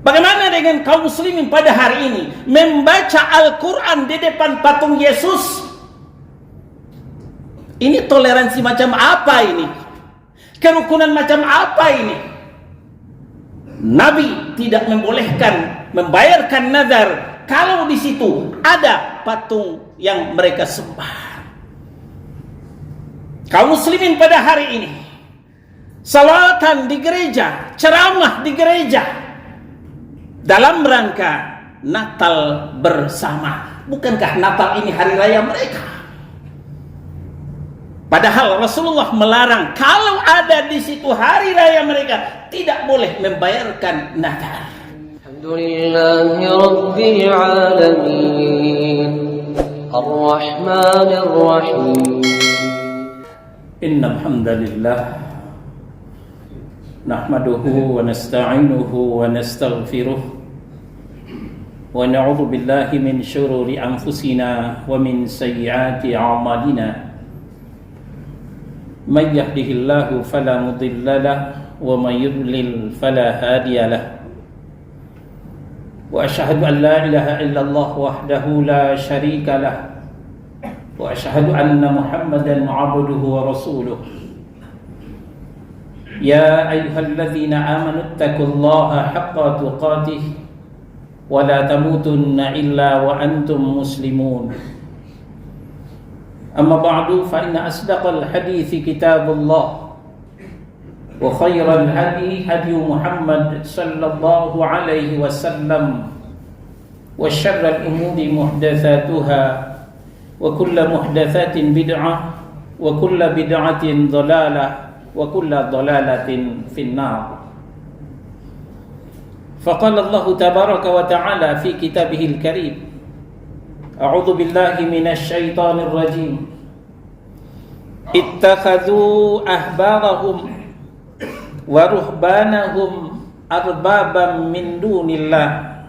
Bagaimana dengan kaum muslimin pada hari ini membaca Al-Quran di depan patung Yesus? Ini toleransi macam apa ini? Kerukunan macam apa ini? Nabi tidak membolehkan membayarkan nazar kalau di situ ada patung yang mereka sembah. Kaum muslimin pada hari ini salatan di gereja, ceramah di gereja dalam rangka Natal bersama. Bukankah Natal ini hari raya mereka? Padahal Rasulullah melarang kalau ada di situ hari raya mereka tidak boleh membayarkan nazar. Alhamdulillahi Rabbil Alamin Ar-Rahmanir Rahim. Innal hamdalillah nahmaduhu wa nasta'inuhu wa nastaghfiruh wa na'udzu billahi min shururi anfusina wa min sayyiati a'malina. Man yahdihillahu fala mudilla lahu wa man yudlil fala hadiya lahu. Wa asyhadu an la ilaha illallah wahdahu la syarika lahu wa asyhadu anna Muhammadan 'abduhu wa rasuluh. Ya ayyuhalladzina amanu taqullaha haqqa tuqatih wa la tamutunna illa wa antum muslimun. Amma ba'du fa inna asdaqal hadithi kitabullah wa khairal hadi hadi Muhammad sallallahu alaihi wasallam wa syarral umuri muhdatsatuha wa kullu muhdatsatin bid'ah wa kullu bid'atin dhalalah wa kullu dhalalatin finnar. Faqala Allah tabaraka wa ta'ala fi kitabihil karim, a'udzu billahi minasy syaithanir rajim. Ittakhadhu ahbarahum wa ruhbanahum arbaban min dunillah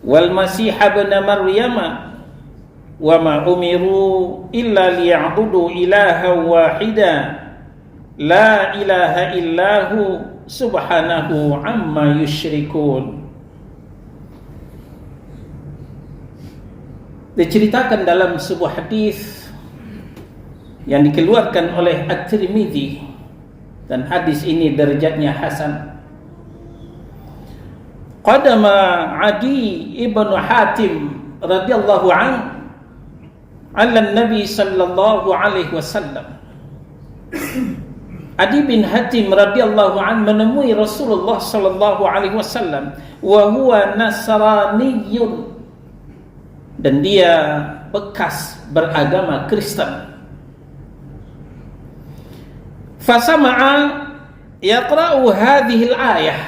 wal masih ibn maryama wa ma umiru illa liya'budu ilaha wahida la ilaha illahu subhanahu amma yusyrikun. Diceritakan dalam sebuah hadis yang dikeluarkan oleh At-Tirmidzi, dan hadis ini derajatnya hasan. Qadama Adi ibn Hatim radhiyallahu anhu ala Nabi sallallahu alaihi wasallam. Adi bin Hatim radhiyallahu anhu menemui Rasulullah sallallahu alaihi wasallam wa huwa nasraniyun, dan dia bekas beragama Kristen. Fasama'a yaqra'u hadhil ayah.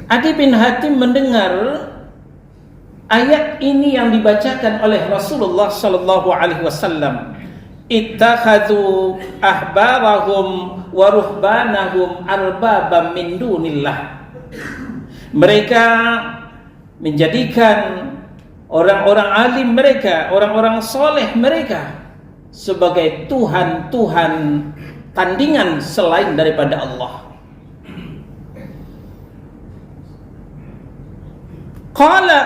Adi bin Hatim mendengar ayat ini yang dibacakan oleh Rasulullah sallallahu alaihi wasallam. Ittakhadhu ahbarahum wa ruhbanahum arbaban min dunillah. Mereka menjadikan orang-orang alim mereka, orang-orang soleh mereka sebagai Tuhan-Tuhan tandingan selain daripada Allah. Qala,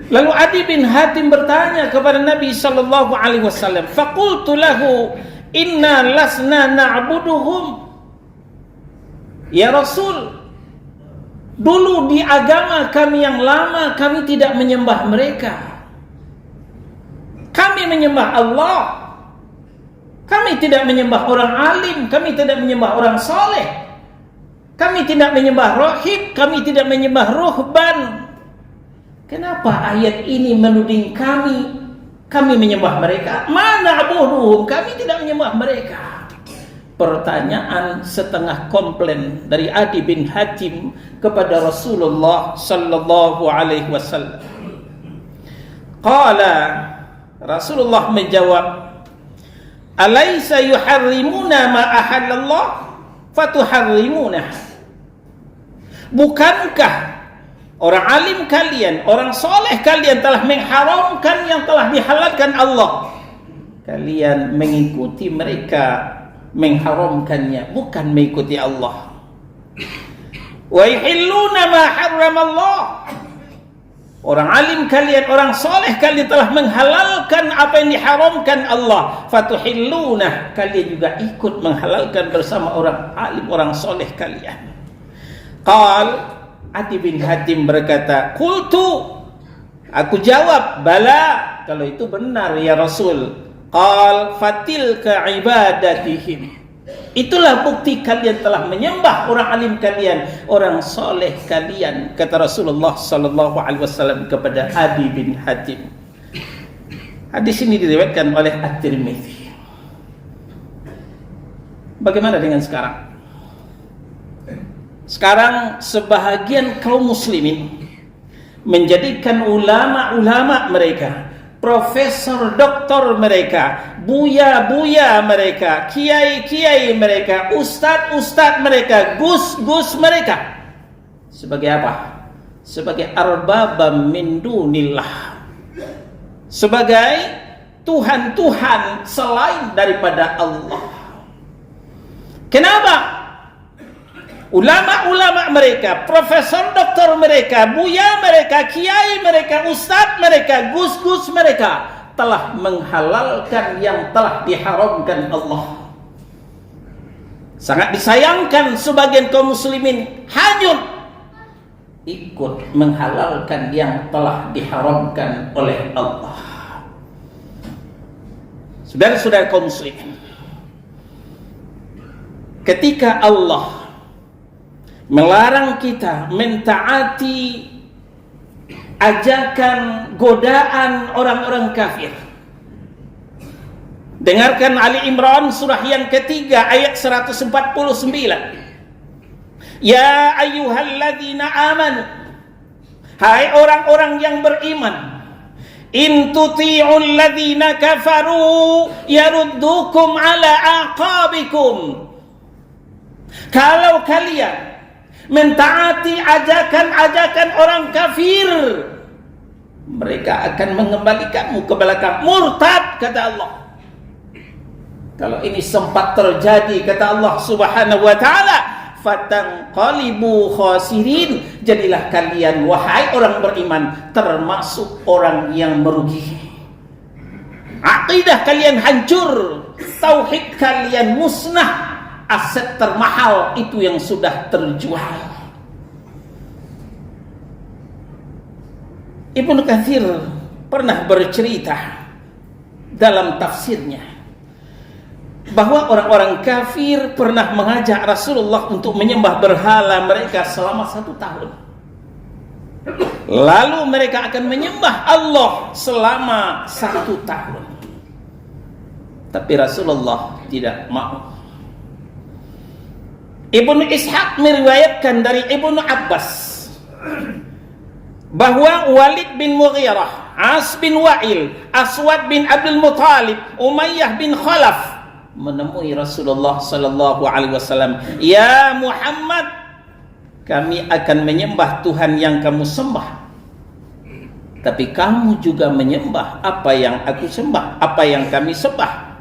lalu Adi bin Hatim bertanya kepada Nabi sallallahu alaihi wasallam, faqultu lahu inna lasna na'buduhum. Ya Rasul, dulu di agama kami yang lama kami tidak menyembah mereka. Kami menyembah Allah. Kami tidak menyembah orang alim, kami tidak menyembah orang soleh. Kami tidak menyembah rohib, kami tidak menyembah ruhban. Kenapa ayat ini menuding kami menyembah mereka? Mana abuduhum, kami tidak menyembah mereka. Pertanyaan setengah komplain dari Adi bin Hatim kepada Rasulullah sallallahu alaihi wasallam. Qala, Rasulullah menjawab, alaysa yuharrimuna ma ahallallah fatuharrimuna. Bukankah orang alim kalian, orang soleh kalian telah mengharamkan yang telah dihalalkan Allah? Kalian mengikuti mereka mengharamkannya, bukan mengikuti Allah. Wa yuhilluna ma harramallah. Orang alim kalian, orang soleh kalian telah menghalalkan apa yang diharamkan Allah. Fatuhilluna, kalian juga ikut menghalalkan bersama orang alim, orang soleh kalian. Qal, Adi bin Hatim berkata, qultu, aku jawab, bala, kalau itu benar ya Rasul. Qal, fatilka ibadatihim. Itulah bukti kalian telah menyembah orang alim kalian, orang soleh kalian, kata Rasulullah sallallahu alaihi wasallam kepada Adi bin Hatim. Hadis ini diriwayatkan oleh At-Tirmidzi. Bagaimana dengan sekarang? Sekarang sebahagian kaum muslimin menjadikan ulama-ulama mereka, profesor doktor mereka, buya-buya mereka, kiai-kiai mereka, ustad-ustad mereka, gus-gus mereka sebagai apa? Sebagai arbabam min dunillah, sebagai Tuhan-Tuhan selain daripada Allah. Kenapa? Ulama-ulama mereka, profesor doktor mereka, buya mereka, kiai mereka, ustadz mereka, gus-gus mereka telah menghalalkan yang telah diharamkan Allah. Sangat disayangkan sebagian kaum muslimin hanyut ikut menghalalkan yang telah diharamkan oleh Allah. Saudara-saudara kaum muslimin, ketika Allah melarang kita mentaati ajakan godaan orang-orang kafir, dengarkan Ali Imran surah yang ketiga ayat 149. Ya ayyuhalladzina amanu, hai orang-orang yang beriman, in tuti'ul ladzina kafaru yaruddukum ala aqabikum. Kalau kalian mentaati ajakan-ajakan orang kafir, mereka akan mengembalikanmu ke belakang, murtad, kata Allah. Kalau ini sempat terjadi, kata Allah subhanahu wa ta'ala, fatanqalibu khasirin, jadilah kalian wahai orang beriman termasuk orang yang merugi. Aqidah kalian hancur, tauhid kalian musnah, aset termahal itu yang sudah terjual. Ibnu Katsir pernah bercerita dalam tafsirnya bahwa orang-orang kafir pernah mengajak Rasulullah untuk menyembah berhala mereka selama 1 tahun. Lalu mereka akan menyembah Allah selama 1 tahun. Tapi Rasulullah tidak mau. Ibnu Ishaq meriwayatkan dari Ibnu Abbas bahwa Walid bin Mughirah, As bin Wa'il, Aswad bin Abdul Muttalib, Umayyah bin Khalaf menemui Rasulullah sallallahu alaihi wasallam. Ya Muhammad, kami akan menyembah Tuhan yang kamu sembah, tapi kamu juga menyembah apa yang aku sembah, apa yang kami sembah.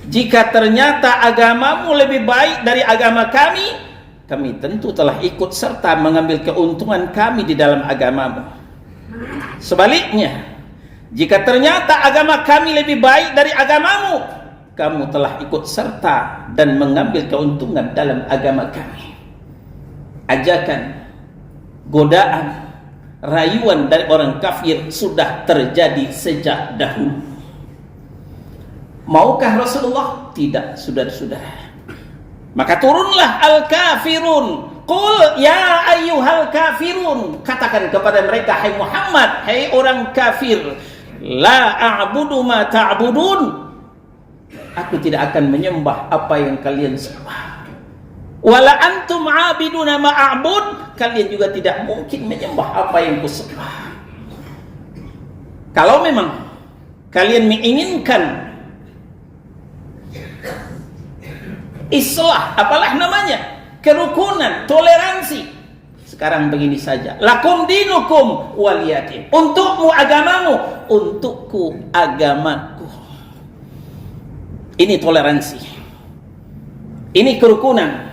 Jika ternyata agamamu lebih baik dari agama kami, kami tentu telah ikut serta mengambil keuntungan kami di dalam agamamu. Sebaliknya, jika ternyata agama kami lebih baik dari agamamu, kamu telah ikut serta dan mengambil keuntungan dalam agama kami. Ajakan, godaan, rayuan dari orang kafir sudah terjadi sejak dahulu. Maukah Rasulullah? Tidak, saudara-saudara. Maka turunlah al-kafirun. Qul ya ayyuhal kafirun. Katakan kepada mereka, hai Muhammad, hai orang kafir, la a'budu ma ta'budun. Aku tidak akan menyembah apa yang kalian sembah. Wala antum 'abiduna ma a'bud. Kalian juga tidak mungkin menyembah apa yang kusembah. Kalau memang kalian menginginkan islah, apalah namanya, kerukunan, toleransi, sekarang begini saja, lakum dinukum waliyadin, untukmu agamamu, untukku agamaku. Ini toleransi, ini kerukunan.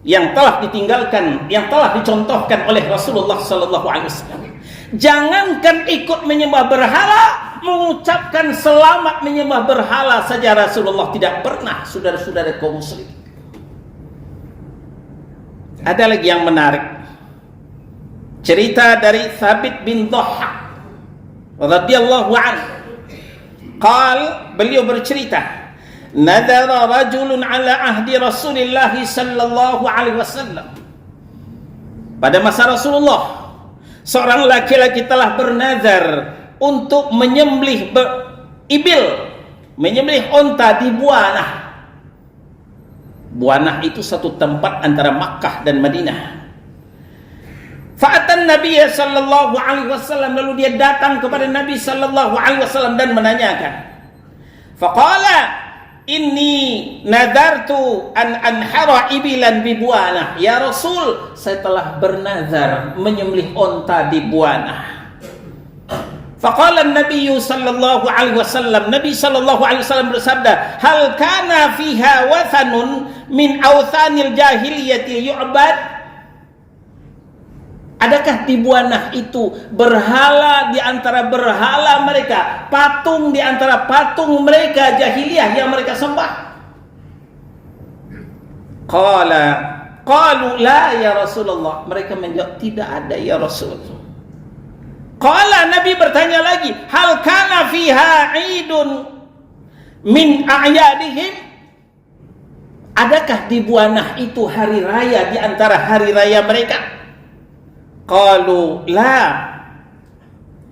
yang telah ditinggalkan, yang telah dicontohkan oleh Rasulullah sallallahu alaihi wasallam. Jangankan ikut menyembah berhala, mengucapkan selamat menyembah berhala saja Rasulullah tidak pernah, saudara-saudara kaum muslimin. Ada lagi yang menarik. Cerita dari Thabit bin Dhahhak radhiyallahu anhu. Beliau bercerita, nadara rajulun ala ahdi Rasulillah sallallahu alaihi wasallam. Pada masa Rasulullah, seorang laki-laki telah bernazar untuk menyembelih ibil, menyembelih unta di Buanah. Buanah itu satu tempat antara Makkah dan Madinah. Fa'atan Nabi sallallahu alaihi wasallam, lalu dia datang kepada Nabi sallallahu alaihi wasallam dan menanyakan. Faqala inni nadartu an anhara ibilan bi Buanah. Ya Rasul, saya telah bernazar menyembelih unta di Buanah. Faqala Nabi sallallahu alaihi wasallam, Nabi sallallahu alaihi wasallam bersabda, hal kana fiha wathanun min awthanil jahiliyati yu'bad? Adakah di Buanah itu berhala di antara berhala mereka, patung di antara patung mereka jahiliyah yang mereka sembah? Qalu la ya Rasulullah. Mereka menjawab, tidak ada ya Rasulullah. Qala, Nabi bertanya lagi, hal kana fiha idun min a'yadihim? Adakah di Buanah itu hari raya di antara hari raya mereka? Qalu la.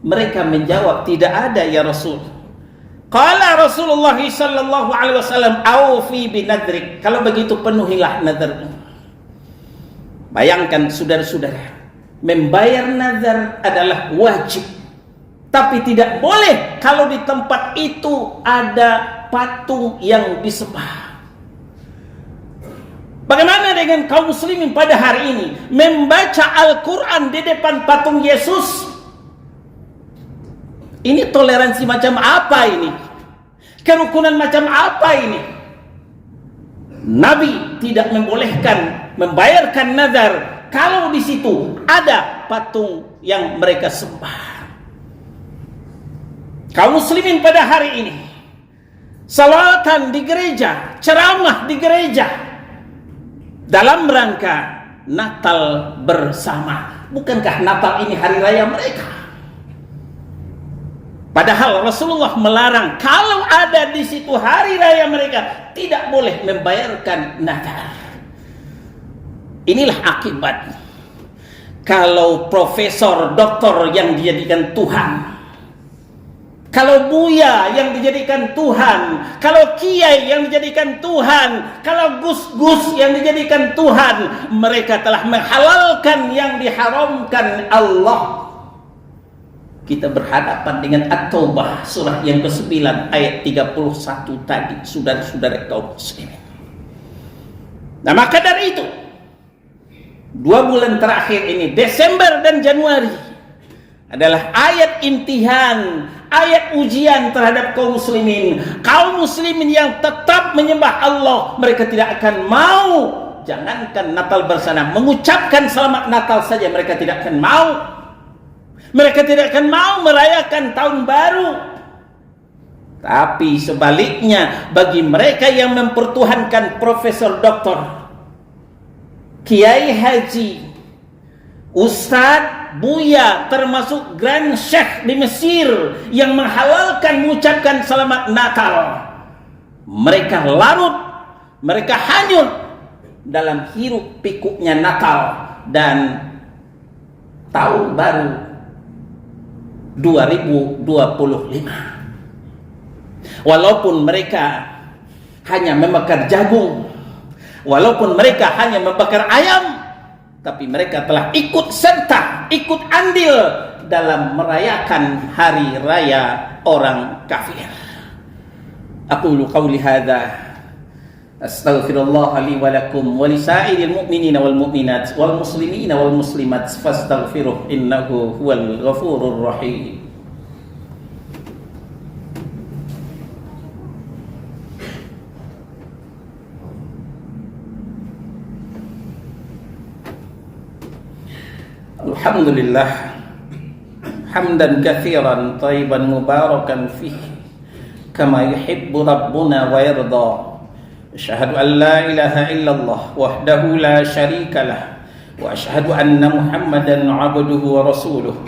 Mereka menjawab, tidak ada ya Rasul. Qala Rasulullah sallallahu alaihi wasallam, aufi binadrik. Kalau begitu penuhilah nazarmu. Bayangkan saudara-saudara, membayar nazar adalah wajib, tapi tidak boleh kalau di tempat itu ada patung yang disembah. Bagaimana dengan kaum muslimin pada hari ini membaca Al-Quran di depan patung Yesus? Ini toleransi macam apa ini? Kerukunan macam apa ini? Nabi tidak membolehkan membayarkan nazar kalau di situ ada patung yang mereka sembah. Kaum muslimin pada hari ini salawatan di gereja, ceramah di gereja dalam rangka Natal bersama. Bukankah Natal ini hari raya mereka? Padahal Rasulullah melarang kalau ada di situ hari raya mereka tidak boleh membayarkan nazar. Inilah akibat kalau profesor, doktor yang dijadikan Tuhan, kalau buya yang dijadikan Tuhan, kalau kiai yang dijadikan Tuhan, kalau gus-gus yang dijadikan Tuhan, mereka telah menghalalkan yang diharamkan Allah. Kita berhadapan dengan At-Taubah surah yang ke-9 ayat 31 tadi, saudara-saudara kaum muslimin. Nah, maka dari itu 2 bulan terakhir ini, Desember dan Januari, adalah ayat imtihan, ayat ujian terhadap kaum muslimin. Kaum muslimin yang tetap menyembah Allah, mereka tidak akan mau, jangankan Natal bersama, mengucapkan selamat Natal saja mereka tidak akan mau. Mereka tidak akan mau merayakan tahun baru. Tapi sebaliknya, bagi mereka yang mempertuhankan profesor, doktor, kiai haji, ustadz, buya, termasuk Grand Sheikh di Mesir yang menghalalkan mengucapkan selamat Natal, mereka larut, mereka hanyut dalam hiruk pikuknya Natal dan tahun baru 2025. Walaupun mereka hanya membakar jagung, walaupun mereka hanya membakar ayam, tapi mereka telah ikut serta, ikut andil dalam merayakan hari raya orang kafir. Aqulu qawli hadza, astaghfirullah li wa lakum wa li sa'iril mu'minina wal mu'minat wal muslimina wal muslimat fastaghfiruh innahu huwal ghafurur rahim. Alhamdulillah hamdan katsiran thayyiban mubarakan fihi kama yuhibbu rabbuna wa yarda. Asyhadu an la ilaha illallah wahdahu la syarika lah wa asyhadu anna Muhammadan 'abduhu wa rasuluh.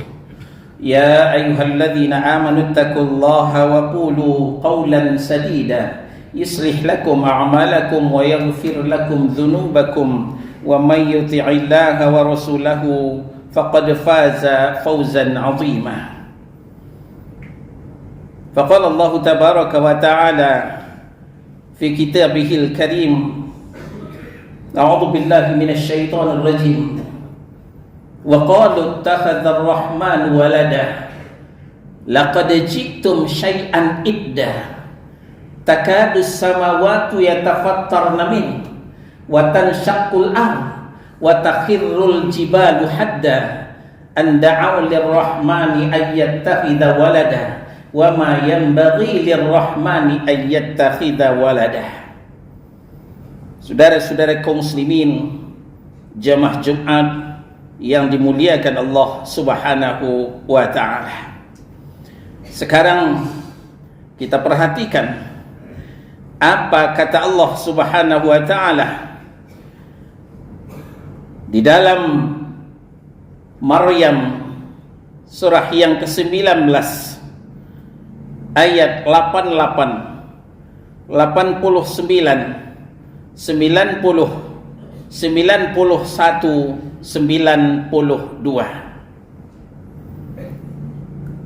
Ya ayyuhalladzina amanu taqullaha wa qulu qawlan sadida yuslih lakum a'malakum wa yaghfir lakum dhunubakum wa may yuti'illaha wa rasulahu faqad faza fawzan 'azima. Faqala Allah tabaraka wa ta'ala fi kitabihil karim, a'udzu billahi minasy syaithanir rajim, wa qalu ittakhadha ar-rahmanu walada laqad ji'tum syai'an idda takadu as-samawati yatafattarna min wa tanshaqqul ardh wa takhirrul jibalu hadda an da'u lirrahmani ay yattakhidha walada wa ma yanbaghi lirrahmani ay yattakhidha walada. Saudara-saudara kaum muslimin jamaah Jumat yang dimuliakan Allah Subhanahu wa taala. Sekarang kita perhatikan apa kata Allah Subhanahu wa taala di dalam Maryam surah yang ke-19 ayat 88, 89, 90, 91, 92.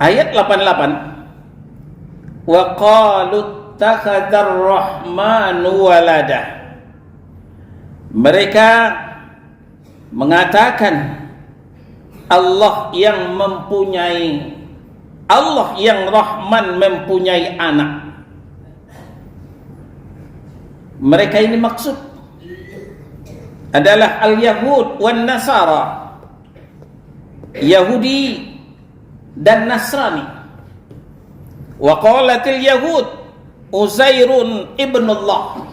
Ayat 88, wa qalu ittakhadhar rahmanu walada. Mereka mengatakan Allah yang Rahman mempunyai anak. Mereka ini maksud adalah al-Yahud wan Nasara, Yahudi dan Nasrani. Wa qalatil Yahud Uzairun ibnullah.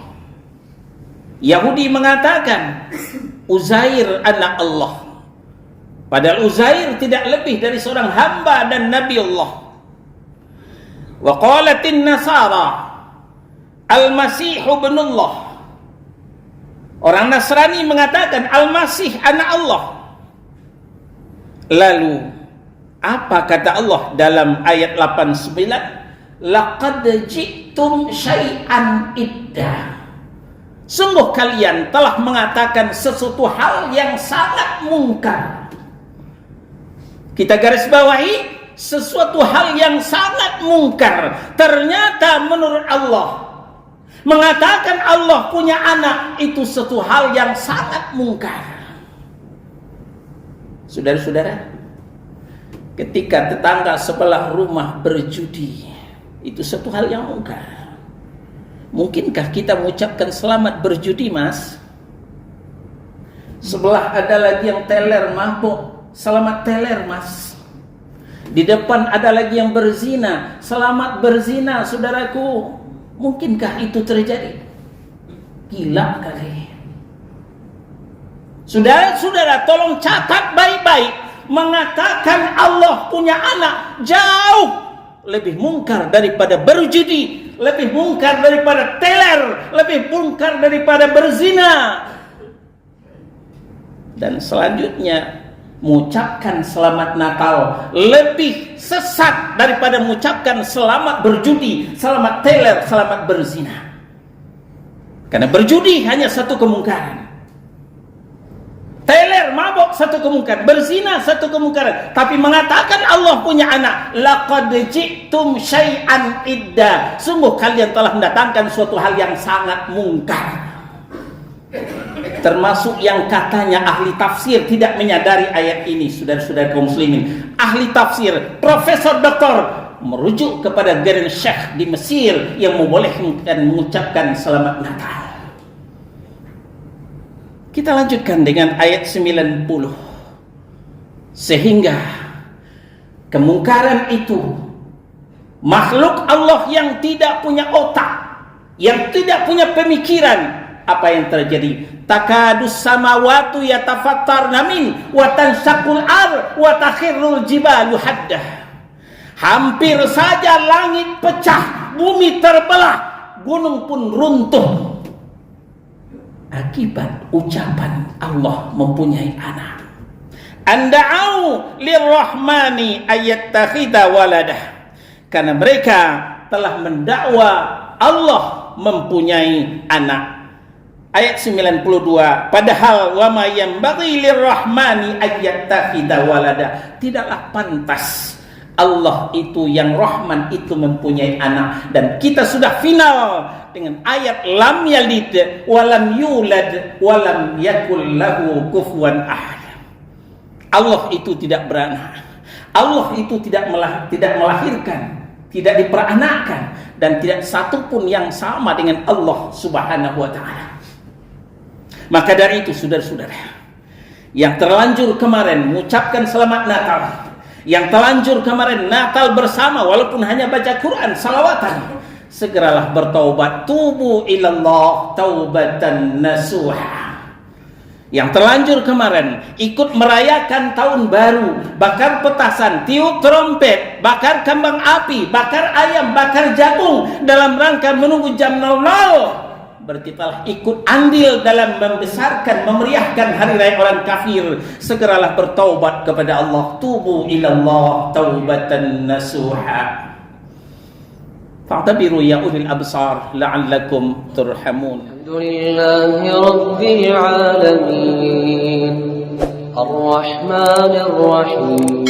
Yahudi mengatakan Uzair anak Allah, padahal Uzair tidak lebih dari seorang hamba dan Nabi Allah. Wa qalatin Nasara Al-Masih ibnullah. Orang Nasrani mengatakan Al-Masih anak Allah. Lalu apa kata Allah dalam ayat 89? Laqad ji'tum syai'an idda. Sungguh kalian telah mengatakan sesuatu hal yang sangat mungkar. Kita garis bawahi sesuatu hal yang sangat mungkar. Ternyata menurut Allah, mengatakan Allah punya anak itu sesuatu hal yang sangat mungkar. Saudara-saudara, ketika tetangga sebelah rumah berjudi, itu satu hal yang mungkar. Mungkinkah kita mengucapkan selamat berjudi, Mas? Sebelah ada lagi yang teler mabuk, selamat teler, Mas. Di depan ada lagi yang berzina, selamat berzina, saudaraku. Mungkinkah itu terjadi? Gila kali. Saudara-saudara, tolong catat baik-baik. Mengatakan Allah punya anak jauh lebih mungkar daripada berjudi, lebih mungkar daripada teler, lebih mungkar daripada berzina. Dan selanjutnya, mengucapkan selamat Natal lebih sesat daripada mengucapkan selamat berjudi, selamat teler, selamat berzina. Karena berjudi hanya satu kemungkaran, teler, mabok satu kemungkaran, berzina satu kemungkaran. Tapi mengatakan Allah punya anak, laqad ji'tum syai'an idda. Sungguh kalian telah mendatangkan suatu hal yang sangat mungkar. Termasuk yang katanya ahli tafsir tidak menyadari ayat ini, saudara-saudara kaum muslimin. Ahli tafsir, profesor, doktor, merujuk kepada Grand Sheikh di Mesir yang membolehkan mengucapkan selamat Natal. Kita lanjutkan dengan ayat 90. Sehingga kemungkaran itu, makhluk Allah yang tidak punya otak, yang tidak punya pemikiran, apa yang terjadi? Takadus samawati yatafattarna min wa tansaqul ar wa takhirrul jibalu haddah. Hampir saja langit pecah, bumi terbelah, gunung pun runtuh akibat ucapan Allah mempunyai anak. Anda'au lirrahmani ayyattakhidha waladah. Karena mereka telah mendakwa Allah mempunyai anak. Ayat 92, padahal wa ma yanbaghi lirrahmani ayyattakhidha walada. Tidaklah pantas Allah itu yang Rahman itu mempunyai anak. Dan kita sudah final dengan ayat lam yalid walam yulad walam yakul lahu kufuwan ahad. Allah itu tidak beranak. Allah itu tidak melahirkan, tidak diperanakkan, dan tidak satu pun yang sama dengan Allah Subhanahu wa taala. Maka dari itu saudara-saudara, yang terlanjur kemarin mengucapkan selamat Natal, yang terlanjur kemarin Natal bersama walaupun hanya baca Quran, salawatan, segeralah bertaubat, tubu ilallah taubatan nasuha. Yang terlanjur kemarin ikut merayakan tahun baru, bakar petasan, tiup trompet, bakar kembang api, bakar ayam, bakar jagung dalam rangka menunggu jam 00, berarti telah ikut andil dalam membesarkan, memeriahkan hari raya orang kafir. Segeralah bertaubat kepada Allah, tubu ilallah taubatan nasuha. Fa'tabiru ya ulil absar la'allakum turhamun. Alhamdulillahi Rabbil Alamin Ar-Rahmanir Rahim